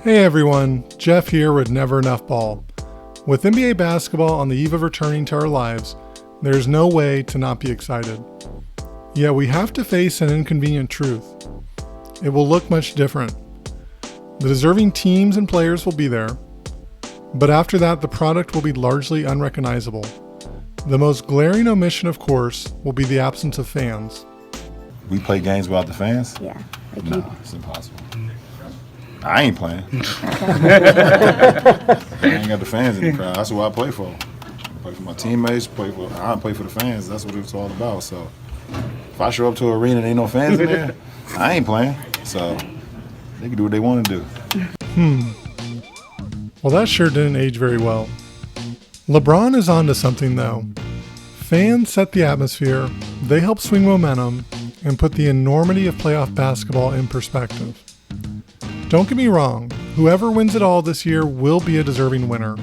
Hey everyone, Jeff here with Never Enough Ball. With NBA basketball on the eve of returning to our lives, there's no way to not be excited. Yet we have to face an inconvenient truth. It will look much different. The deserving teams and players will be there, but after that the product will be largely unrecognizable. The most glaring omission, of course, will be the absence of fans. We play games without the fans? Yeah. No, it's impossible. I ain't playing. I ain't got the fans in the crowd. That's what I play for. I play for my teammates. I don't play for the fans. That's what it's all about. So if I show up to an arena and ain't no fans in there, I ain't playing. So they can do what they want to do. Well, that sure didn't age very well. LeBron is onto something though. Fans set the atmosphere, they help swing momentum, and put the enormity of playoff basketball in perspective. Don't get me wrong, whoever wins it all this year will be a deserving winner,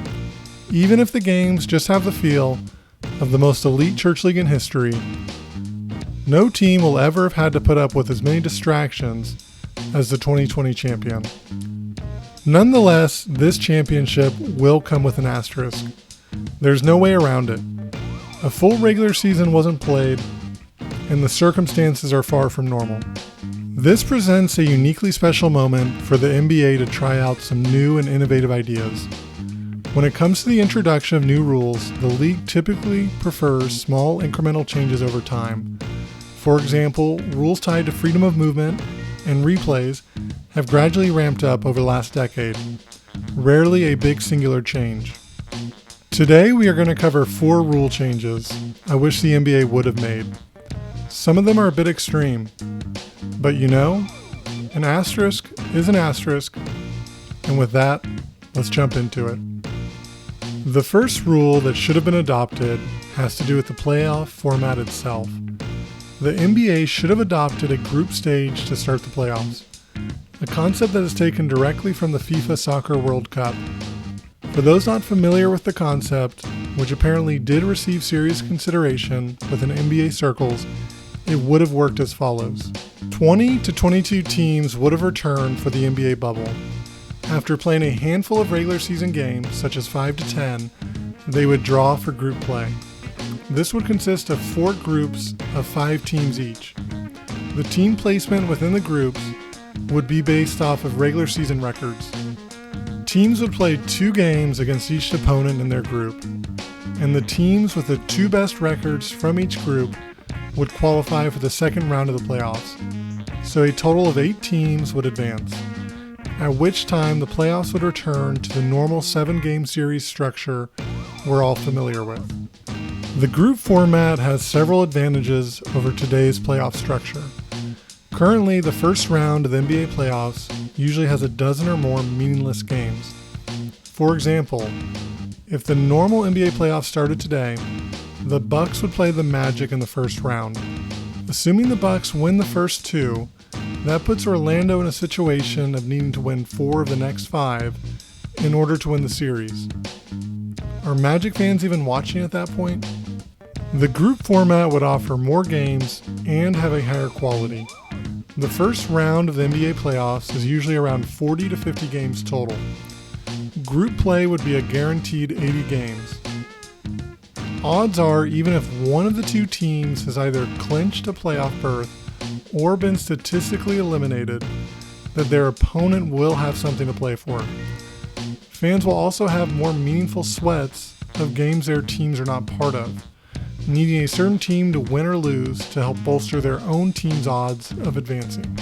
even if the games just have the feel of the most elite church league in history. No team will ever have had to put up with as many distractions as the 2020 champion. Nonetheless, this championship will come with an asterisk. There's no way around it. A full regular season wasn't played, and the circumstances are far from normal. This presents a uniquely special moment for the NBA to try out some new and innovative ideas. When it comes to the introduction of new rules, the league typically prefers small incremental changes over time. For example, rules tied to freedom of movement and replays have gradually ramped up over the last decade, rarely a big singular change. Today we are going to cover 4 rule changes I wish the NBA would have made. Some of them are a bit extreme, but you know, an asterisk is an asterisk, and with that, let's jump into it. The first rule that should have been adopted has to do with the playoff format itself. The NBA should have adopted a group stage to start the playoffs, a concept that is taken directly from the FIFA Soccer World Cup. For those not familiar with the concept, which apparently did receive serious consideration within NBA circles, it would have worked as follows. 20 to 22 teams would have returned for the NBA bubble. After playing a handful of regular season games, such as 5 to 10, they would draw for group play. This would consist of 4 groups of 5 teams each. The team placement within the groups would be based off of regular season records. Teams would play 2 games against each opponent in their group, and the teams with the 2 best records from each group would qualify for the second round of the playoffs. So a total of 8 teams would advance, at which time the playoffs would return to the normal 7-game series structure we're all familiar with. The group format has several advantages over today's playoff structure. Currently, the first round of the NBA playoffs usually has a dozen or more meaningless games. For example, if the normal NBA playoffs started today, the Bucks would play the Magic in the first round. Assuming the Bucks win the first 2, that puts Orlando in a situation of needing to win 4 of the next 5 in order to win the series. Are Magic fans even watching at that point? The group format would offer more games and have a higher quality. The first round of the NBA playoffs is usually around 40 to 50 games total. Group play would be a guaranteed 80 games. Odds are, even if one of the 2 teams has either clinched a playoff berth or been statistically eliminated, that their opponent will have something to play for. Fans will also have more meaningful sweats of games their teams are not part of, needing a certain team to win or lose to help bolster their own team's odds of advancing.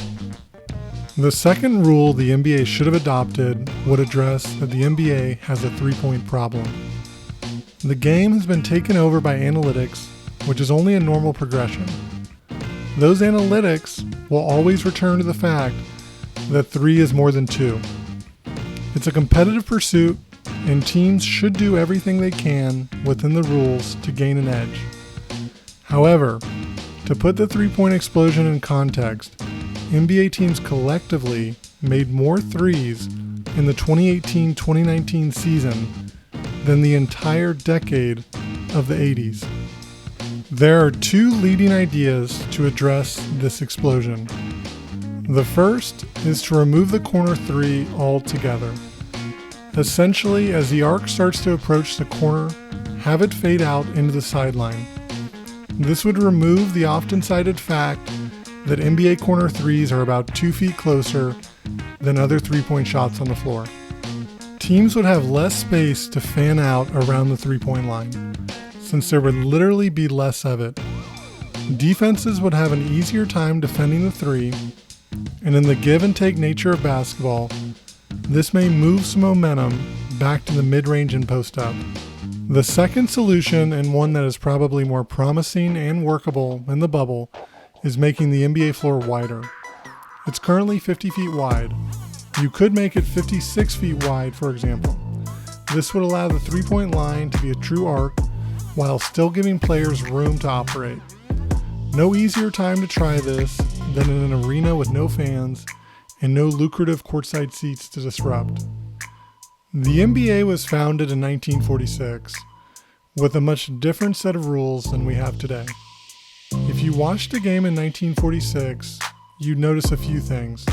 The second rule the NBA should have adopted would address that the NBA has a 3-point problem. The game has been taken over by analytics, which is only a normal progression. Those analytics will always return to the fact that 3 is more than 2. It's a competitive pursuit, and teams should do everything they can within the rules to gain an edge. However, to put the 3-point explosion in context, NBA teams collectively made more threes in the 2018-2019 season than the entire decade of the 80s. There are 2 leading ideas to address this explosion. The first is to remove the corner three altogether. Essentially, as the arc starts to approach the corner, have it fade out into the sideline. This would remove the often cited fact that NBA corner threes are about 2 feet closer than other three-point shots on the floor. Teams would have less space to fan out around the three-point line, since there would literally be less of it. Defenses would have an easier time defending the three, and in the give and take nature of basketball, this may move some momentum back to the mid-range and post-up. The second solution, and one that is probably more promising and workable in the bubble, is making the NBA floor wider. It's currently 50 feet wide. You could make it 56 feet wide, for example. This would allow the three-point line to be a true arc while still giving players room to operate. No easier time to try this than in an arena with no fans and no lucrative courtside seats to disrupt. The NBA was founded in 1946 with a much different set of rules than we have today. If you watched a game in 1946, you'd notice a few things.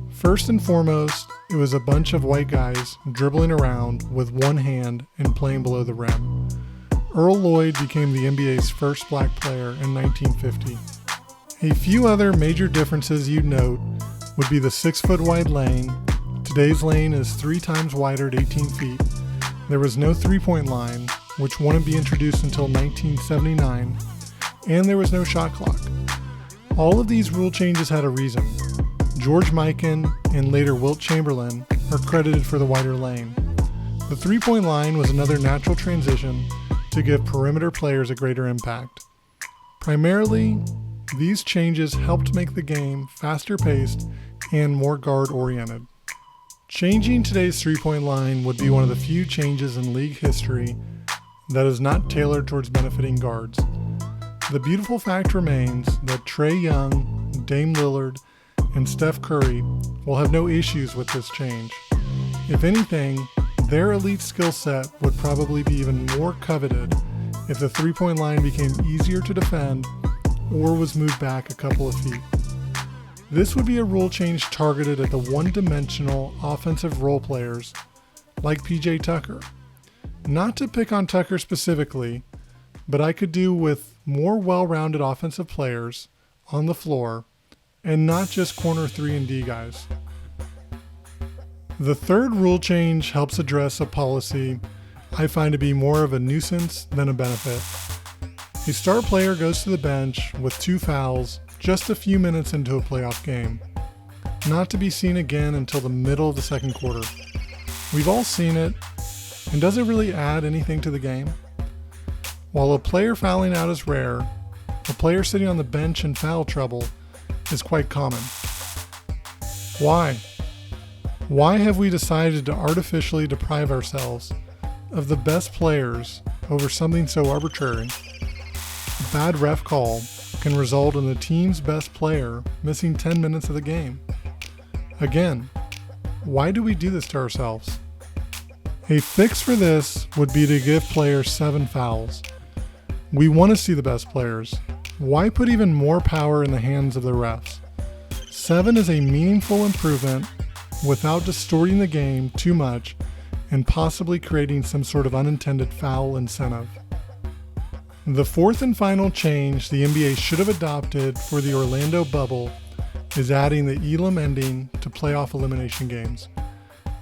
First and foremost, it was a bunch of white guys dribbling around with one hand and playing below the rim. Earl Lloyd became the NBA's first black player in 1950. A few other major differences you'd note would be the 6-foot wide lane. Today's lane is 3 times wider at 18 feet. There was no three-point line, which wouldn't be introduced until 1979, and there was no shot clock. All of these rule changes had a reason. George Mikan and later Wilt Chamberlain are credited for the wider lane. The three-point line was another natural transition to give perimeter players a greater impact. Primarily, these changes helped make the game faster paced and more guard-oriented. Changing today's three-point line would be one of the few changes in league history that is not tailored towards benefiting guards. The beautiful fact remains that Trae Young, Dame Lillard, and Steph Curry will have no issues with this change. If anything, their elite skill set would probably be even more coveted if the three-point line became easier to defend or was moved back a couple of feet. This would be a rule change targeted at the one-dimensional offensive role players like PJ Tucker. Not to pick on Tucker specifically, but I could do with more well-rounded offensive players on the floor and not just corner 3 and D guys. The third rule change helps address a policy I find to be more of a nuisance than a benefit. A star player goes to the bench with 2 fouls just a few minutes into a playoff game, not to be seen again until the middle of the second quarter. We've all seen it, and does it really add anything to the game? While a player fouling out is rare, a player sitting on the bench in foul trouble is quite common. Why? Why have we decided to artificially deprive ourselves of the best players over something so arbitrary? A bad ref call can result in the team's best player missing 10 minutes of the game. Again, why do we do this to ourselves? A fix for this would be to give players 7 fouls. We want to see the best players. Why put even more power in the hands of the refs? 7 is a meaningful improvement without distorting the game too much and possibly creating some sort of unintended foul incentive. The fourth and final change the NBA should have adopted for the Orlando bubble is adding the Elam ending to playoff elimination games.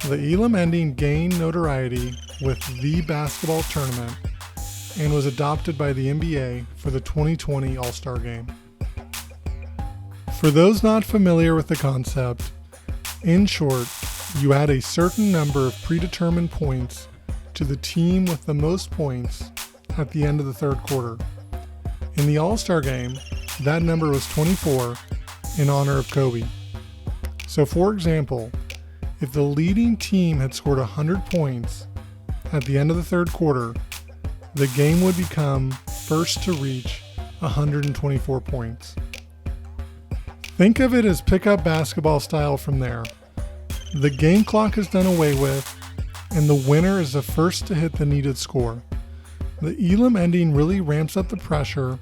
The Elam ending gained notoriety with the basketball tournament and was adopted by the NBA for the 2020 All-Star Game. For those not familiar with the concept, in short, you add a certain number of predetermined points to the team with the most points at the end of the third quarter. In the All-Star Game, that number was 24 in honor of Kobe. So for example, if the leading team had scored 100 points at the end of the third quarter, the game would become first to reach 124 points. Think of it as pickup basketball style from there. The game clock is done away with, and the winner is the first to hit the needed score. The Elam ending really ramps up the pressure,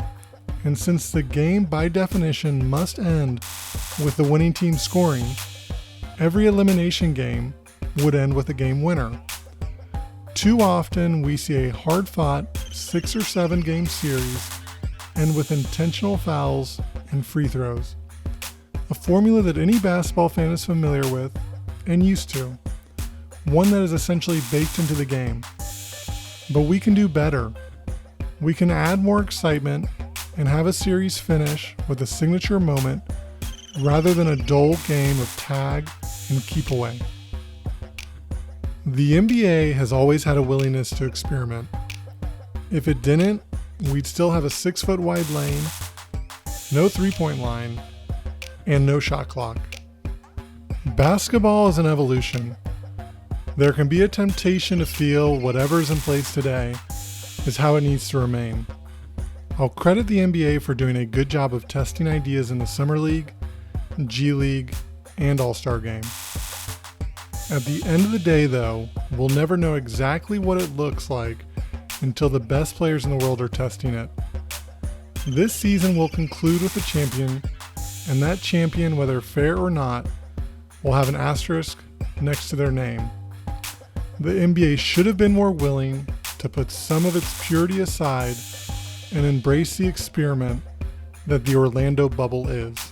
and since the game by definition must end with the winning team scoring, every elimination game would end with a game winner. Too often, we see a hard-fought 6 or 7 game series end with intentional fouls and free throws. A formula that any basketball fan is familiar with and used to. One that is essentially baked into the game. But we can do better. We can add more excitement and have a series finish with a signature moment rather than a dull game of tag and keep away. The NBA has always had a willingness to experiment. If it didn't, we'd still have a 6-foot wide lane, no three-point line, and no shot clock. Basketball is an evolution. There can be a temptation to feel whatever's in place today is how it needs to remain. I'll credit the NBA for doing a good job of testing ideas in the Summer League, G League, and All-Star Game. At the end of the day, though, we'll never know exactly what it looks like until the best players in the world are testing it. This season will conclude with a champion, and that champion, whether fair or not, will have an asterisk next to their name. The NBA should have been more willing to put some of its purity aside and embrace the experiment that the Orlando bubble is.